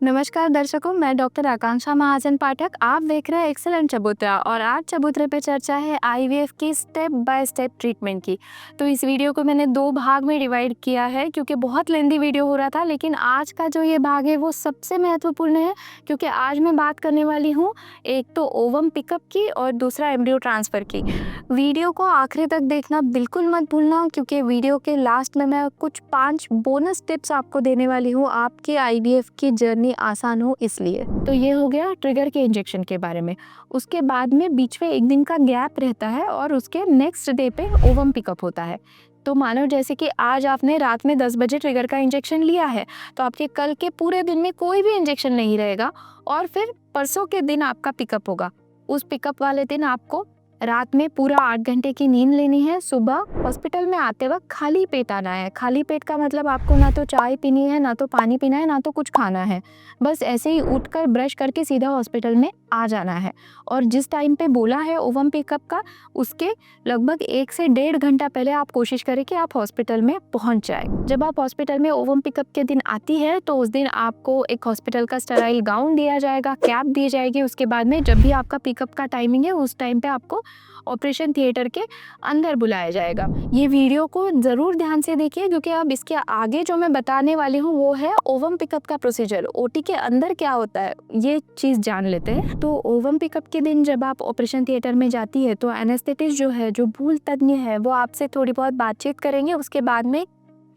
नमस्कार दर्शकों, मैं डॉक्टर आकांक्षा महाजन पाठक। आप देख रहे हैं एक्सेलेंट चबूतरा और आज चबूतरे पे चर्चा है आईवीएफ की स्टेप बाय स्टेप ट्रीटमेंट की। तो इस वीडियो को मैंने 2 भाग में डिवाइड किया है क्योंकि बहुत लेंदी वीडियो हो रहा था, लेकिन आज का जो ये भाग है वो सबसे महत्वपूर्ण है क्योंकि आज मैं बात करने वाली हूँ एक तो ओवम पिकअप की और दूसरा एम्ब्रियो ट्रांसफ़र की। वीडियो को आखिरी तक देखना बिल्कुल मत भूलना क्योंकि वीडियो के लास्ट में मैं कुछ 5 बोनस टिप्स आपको देने वाली हूँ आपकी आईवीएफ की जर्नी आसान हो इसलिए। तो ये हो गया ट्रिगर के इंजेक्शन के बारे में। उसके बाद में बीच में 1 दिन का गैप रहता है और उसके नेक्स्ट डे पे ओवम पिकअप होता है। तो मानो जैसे कि आज आपने रात में 10 बजे ट्रिगर का इंजेक्शन लिया है, तो आपके कल के पूरे दिन में कोई भी इंजेक्शन नहीं रहेगा और फिर परसों के दिन आपका पिकअप होगा। उस पिकअप वाले दिन आपको रात में पूरा 8 घंटे की नींद लेनी है। सुबह हॉस्पिटल में आते वक्त खाली पेट आना है। खाली पेट का मतलब आपको ना तो चाय पीनी है, ना तो पानी पीना है, ना तो कुछ खाना है। बस ऐसे ही उठकर ब्रश करके सीधा हॉस्पिटल में आ जाना है। और जिस टाइम पे बोला है ओवम पिकअप का, उसके लगभग 1 से 1.5 घंटा पहले आप कोशिश करें कि आप हॉस्पिटल में पहुंच जाए। जब आप हॉस्पिटल में ओवम पिकअप के दिन आती है तो उस दिन आपको एक हॉस्पिटल का स्टेराइल गाउन दिया जाएगा, कैप दी जाएगी। उसके बाद में जब भी आपका पिकअप का टाइमिंग है उस टाइम पे आपको ऑपरेशन थिएटर के अंदर बुलाया जाएगा। ये वीडियो को ज़रूर ध्यान से देखिए क्योंकि अब इसके आगे जो मैं बताने वाली हूँ वो है ओवम पिकअप का प्रोसीजर। ओटी के अंदर क्या होता है ये चीज़ जान लेते हैं। तो ओवम पिकअप के दिन जब आप ऑपरेशन थिएटर में जाती है तो एनेस्थेटिस्ट जो है, जो भूल तज्ञ है, वो आपसे थोड़ी बहुत बातचीत करेंगे। उसके बाद में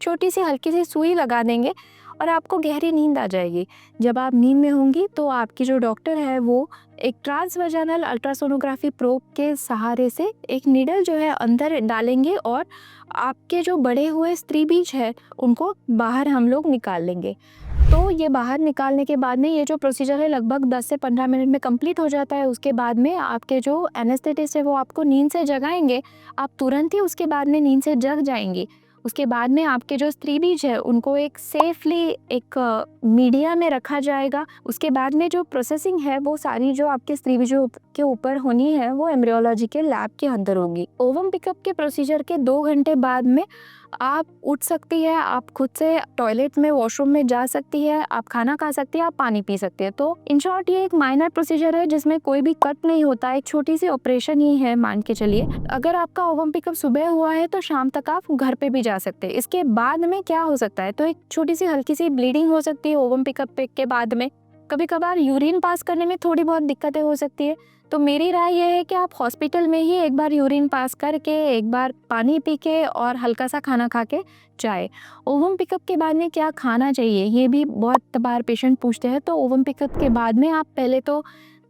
छोटी सी हल्की सी सुई लगा देंगे और आपको गहरी नींद आ जाएगी। जब आप नींद में होंगी तो आपकी जो डॉक्टर है वो एक ट्रांसवाजानल अल्ट्रासोनोग्राफी प्रोब के सहारे से एक नीडल जो है अंदर डालेंगे और आपके जो बढ़े हुए स्त्री बीज है उनको बाहर हम लोग निकाल लेंगे। तो ये बाहर निकालने के बाद में ये जो प्रोसीजर है लगभग 10 से 15 मिनट में कंप्लीट हो जाता है। उसके बाद में आपके जो एनेस्थेटिस्ट है वो आपको नींद से जगाएंगे। आप तुरंत ही उसके बाद में नींद से जग जाएंगी। उसके बाद में आपके जो स्त्री बीज है उनको एक सेफली एक मीडिया में रखा जाएगा। उसके बाद में जो प्रोसेसिंग है वो सारी जो आपके स्त्री बीजों के ऊपर होनी है वो एम्ब्रियोलॉजी के लैब के अंदर होगी। ओवम पिकअप के प्रोसीजर के 2 घंटे बाद में आप उठ सकती है, आप खुद से टॉयलेट में वॉशरूम में जा सकती है, आप खाना खा सकती है, आप पानी पी सकती है। तो इन शॉर्ट ये एक माइनर प्रोसीजर है जिसमें कोई भी कट नहीं होता, एक छोटी सी ऑपरेशन ही है मान के चलिए। अगर आपका ओवम पिकअप सुबह हुआ है तो शाम तक आप घर पे भी जा सकते हैं। इसके बाद में क्या हो सकता है, तो एक छोटी सी हल्की सी ब्लीडिंग हो सकती है ओवम पिकअप के बाद में। कभी कभार यूरिन पास करने में थोड़ी बहुत दिक्कतें हो सकती है। तो मेरी राय ये है कि आप हॉस्पिटल में ही एक बार यूरिन पास करके, एक बार पानी पी के और हल्का सा खाना खा के जाए। ओवम पिकअप के बाद में क्या खाना चाहिए ये भी बहुत बार पेशेंट पूछते हैं। तो ओवम पिकअप के बाद में आप पहले तो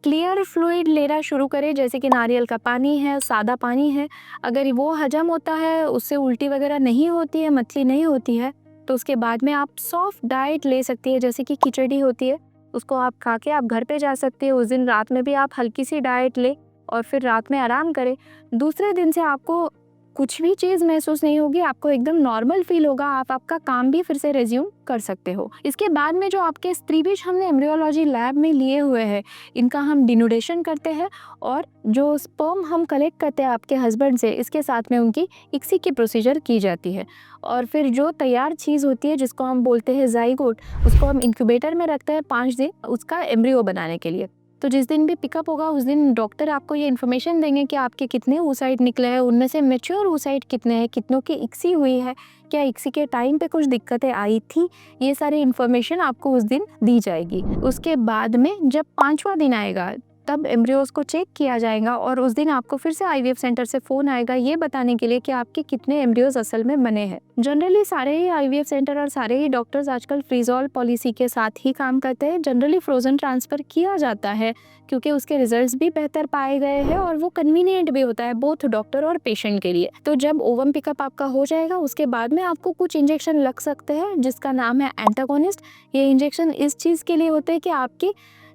क्लियर फ्लूइड लेना शुरू करें, जैसे कि नारियल का पानी है, सादा पानी है। अगर वो हजम होता है, उससे उल्टी वगैरह नहीं होती है, मतली नहीं होती है, तो उसके बाद में आप सॉफ्ट डाइट ले सकती है, जैसे कि खिचड़ी होती है, उसको आप खा के आप घर पे जा सकते हो। उस दिन रात में भी आप हल्की सी डाइट ले और फिर रात में आराम करें। दूसरे दिन से आपको कुछ भी चीज़ महसूस नहीं होगी, आपको एकदम नॉर्मल फील होगा, आप आपका काम भी फिर से रिज्यूम कर सकते हो। इसके बाद में जो आपके स्त्री बीज हमने एम्ब्रियोलॉजी लैब में लिए हुए हैं, इनका हम डिनोडेशन करते हैं और जो स्पर्म हम कलेक्ट करते हैं आपके हस्बैंड से, इसके साथ में उनकी इक्सी की प्रोसीजर की जाती है। और फिर जो तैयार चीज़ होती है जिसको हम बोलते हैं ज़ाइगोट, उसको हम इंक्यूबेटर में रखते हैं 5 दिन उसका एम्ब्रियो बनाने के लिए। तो जिस दिन भी पिकअप होगा उस दिन डॉक्टर आपको ये इन्फॉर्मेशन देंगे कि आपके कितने oocyte निकले हैं, उनमें से मैच्योर oocyte कितने हैं, कितनों की इक्सी हुई है, क्या इक्सी के टाइम पे कुछ दिक्कतें आई थी, ये सारी इन्फॉर्मेशन आपको उस दिन दी जाएगी। उसके बाद में जब 5वां दिन आएगा तब एम्ब्रियोज को चेक किया जाएगा और उस दिन आपको फिर से आईवीएफ सेंटर से फ़ोन आएगा ये बताने के लिए कि आपके कितने एम्ब्रियोज असल में बने हैं। जनरली सारे ही आईवीएफ सेंटर और सारे ही डॉक्टर्स आजकल फ्रीजॉल पॉलिसी के साथ ही काम करते हैं। जनरली फ्रोजन ट्रांसफ़र किया जाता है क्योंकि उसके रिजल्ट्स भी बेहतर पाए गए हैं और वो कन्वीनियंट भी होता है बोथ डॉक्टर और पेशेंट के लिए। तो जब ओवम पिकअप आपका हो जाएगा उसके बाद में आपको कुछ इंजेक्शन लग सकते हैं जिसका नाम है एंटागोनिस्ट। ये इंजेक्शन इस चीज़ के लिए होते हैं कि आपकी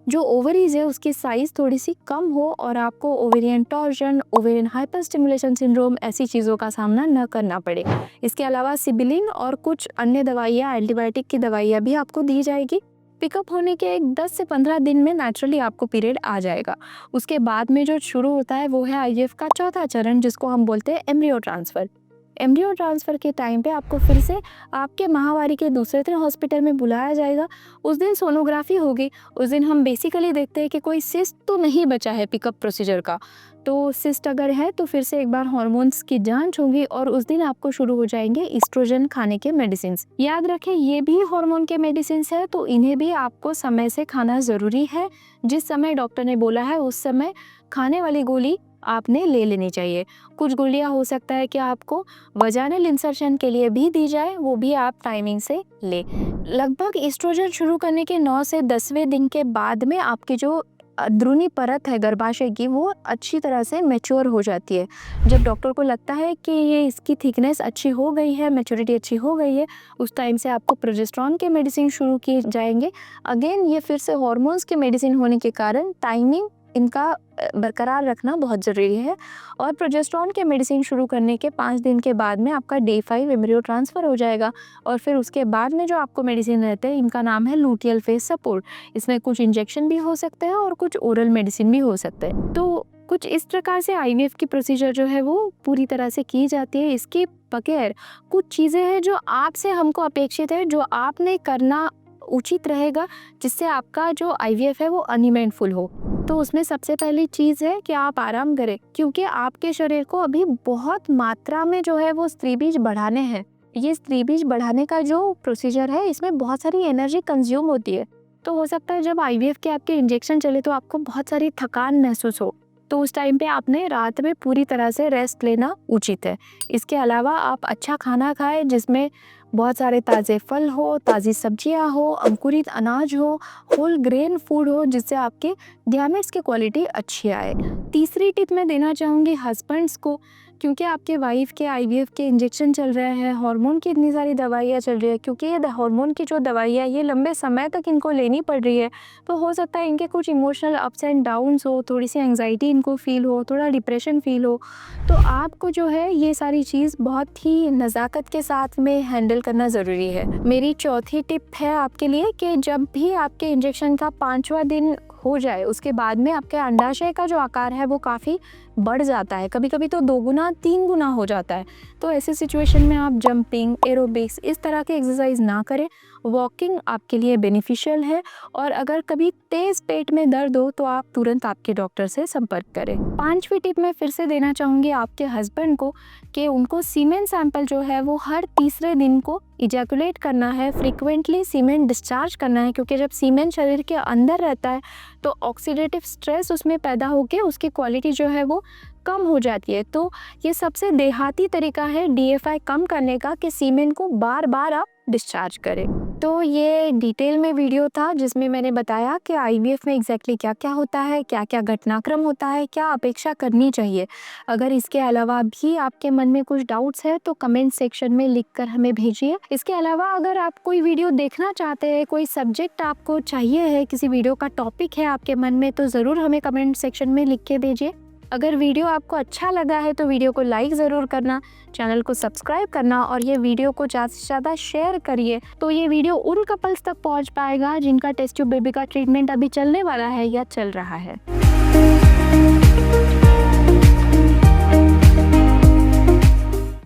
जो ओवरीज है उसकी साइज़ थोड़ी सी कम हो और आपको ovarian torsion, ovarian hyper stimulation syndrome ऐसी चीज़ों का सामना न करना पड़े। इसके अलावा सिबिलिन और कुछ अन्य दवाइयाँ, एंटीबायोटिक की दवाइयाँ भी आपको दी जाएगी। पिकअप होने के एक 10 से 15 दिन में नेचुरली आपको पीरियड आ जाएगा। उसके बाद में जो शुरू होता है वो है आईवीएफ का चौथा चरण जिसको हम बोलते हैं एम्ब्रियो ट्रांसफ़र। एम्ब्रियो ट्रांसफ़र के टाइम पे आपको फिर से आपके माहवारी के दूसरे दिन हॉस्पिटल में बुलाया जाएगा। उस दिन सोनोग्राफी होगी। उस दिन हम बेसिकली देखते हैं कि कोई सिस्ट तो नहीं बचा है पिकअप प्रोसीजर का। तो सिस्ट अगर है तो फिर से एक बार हार्मोन्स की जांच होगी और उस दिन आपको शुरू हो जाएंगे एस्ट्रोजन खाने के मेडिसिन। याद रखें ये भी हार्मोन के मेडिसिन है, तो इन्हें भी आपको समय से खाना ज़रूरी है। जिस समय डॉक्टर ने बोला है उस समय खाने वाली गोली आपने ले लेनी चाहिए। कुछ गोलियां हो सकता है कि आपको वजाइनल इंसर्शन के लिए भी दी जाए, वो भी आप टाइमिंग से ले। लगभग एस्ट्रोजन शुरू करने के 9 से 10वें दिन के बाद में आपकी जो अंदरूनी परत है गर्भाशय की, वो अच्छी तरह से मैच्योर हो जाती है। जब डॉक्टर को लगता है कि ये इसकी थिकनेस अच्छी हो गई है, मैच्योरिटी अच्छी हो गई है, उस टाइम से आपको प्रोजेस्टेरॉन के मेडिसिन शुरू किए जाएंगे। अगेन ये फिर से हार्मोन्स के मेडिसिन होने के कारण टाइमिंग इनका बरकरार रखना बहुत ज़रूरी है। और प्रोजेस्टेरॉन के मेडिसिन शुरू करने के 5 दिन के बाद में आपका डे 5 एम्ब्रियो ट्रांसफ़र हो जाएगा। और फिर उसके बाद में जो आपको मेडिसिन रहते हैं, इनका नाम है लूटियल फेज सपोर्ट। इसमें कुछ इंजेक्शन भी हो सकते हैं और कुछ ओरल मेडिसिन भी हो सकते हैं। तो कुछ इस प्रकार से आईवीएफ की प्रोसीजर जो है वो पूरी तरह से की जाती है। इसके बगैर कुछ चीज़ें हैं जो आपसे हमको अपेक्षित है, जो आपने करना उचित रहेगा, जिससे आपका जो आईवीएफ है वो अनइवेंटफुल हो। तो उसमें सबसे पहली चीज़ है कि आप आराम करें, क्योंकि आपके शरीर को अभी बहुत मात्रा में जो है वो स्त्री बीज बढ़ाने हैं। ये स्त्री बीज बढ़ाने का जो प्रोसीजर है, इसमें बहुत सारी एनर्जी कंज्यूम होती है। तो हो सकता है जब आईवीएफ के आपके इंजेक्शन चले तो आपको बहुत सारी थकान महसूस हो, तो उस टाइम पे आपने रात में पूरी तरह से रेस्ट लेना उचित है। इसके अलावा आप अच्छा खाना खाएं, जिसमें बहुत सारे ताज़े फल हो, ताज़ी सब्जियां हो, अंकुरित अनाज हो, होल ग्रेन फूड हो, जिससे आपके गैमेट्स की क्वालिटी अच्छी आए। तीसरी टिप मैं देना चाहूँगी हस्बैंड्स को, क्योंकि आपके वाइफ के आईवीएफ के इंजेक्शन चल रहे हैं, हार्मोन की इतनी सारी दवाइयाँ चल रही है, क्योंकि ये हार्मोन की जो दवाइयाँ ये लंबे समय तक इनको लेनी पड़ रही है, तो हो सकता है इनके कुछ इमोशनल अप्स एंड डाउन्स हो, थोड़ी सी एंग्जाइटी इनको फील हो, थोड़ा डिप्रेशन फील हो। तो आपको जो है ये सारी चीज़ बहुत ही नज़ाकत के साथ में हैंडल करना ज़रूरी है। मेरी चौथी टिप है आपके लिए कि जब भी आपके इंजेक्शन का 5वां दिन हो जाए, उसके बाद में आपके अंडाशय का जो आकार है वो काफ़ी बढ़ जाता है, कभी कभी तो 2 गुना 3 गुना हो जाता है। तो ऐसे सिचुएशन में आप जंपिंग, एरोबिक्स इस तरह के एक्सरसाइज ना करें। वॉकिंग आपके लिए बेनिफिशियल है। और अगर कभी तेज़ पेट में दर्द हो तो आप तुरंत आपके डॉक्टर से संपर्क करें। 5वीं टिप मैं फिर से देना चाहूँगी आपके हस्बैंड को कि उनको सीमेन सैंपल जो है वो हर तीसरे दिन को इजैकुलेट करना है, फ्रीक्वेंटली सीमेन डिस्चार्ज करना है, क्योंकि जब सीमेन शरीर के अंदर रहता है तो ऑक्सीडेटिव स्ट्रेस उसमें पैदा होकर उसकी क्वालिटी जो है वो कम हो जाती है। तो ये सबसे देहाती तरीका है डीएफआई कम करने का कि सीमेन को बार बार आप डिस्चार्ज करें। तो ये डिटेल में वीडियो था जिसमें मैंने बताया कि आईवीएफ में एग्जैक्टली क्या क्या होता है, क्या क्या घटनाक्रम होता है, क्या अपेक्षा करनी चाहिए। अगर इसके अलावा भी आपके मन में कुछ डाउट्स है तो कमेंट सेक्शन में लिखकर हमें भेजिए। इसके अलावा अगर आप कोई वीडियो देखना चाहते हैं, कोई सब्जेक्ट आपको चाहिए है, किसी वीडियो का टॉपिक है आपके मन में, तो ज़रूर हमें कमेंट सेक्शन में लिख के भेजिए। अगर वीडियो आपको अच्छा लगा है तो वीडियो को लाइक ज़रूर करना, चैनल को सब्सक्राइब करना और ये वीडियो को ज़्यादा से ज़्यादा शेयर करिए, तो ये वीडियो उन कपल्स तक पहुंच पाएगा जिनका टेस्ट ट्यूब बेबी का ट्रीटमेंट अभी चलने वाला है या चल रहा है।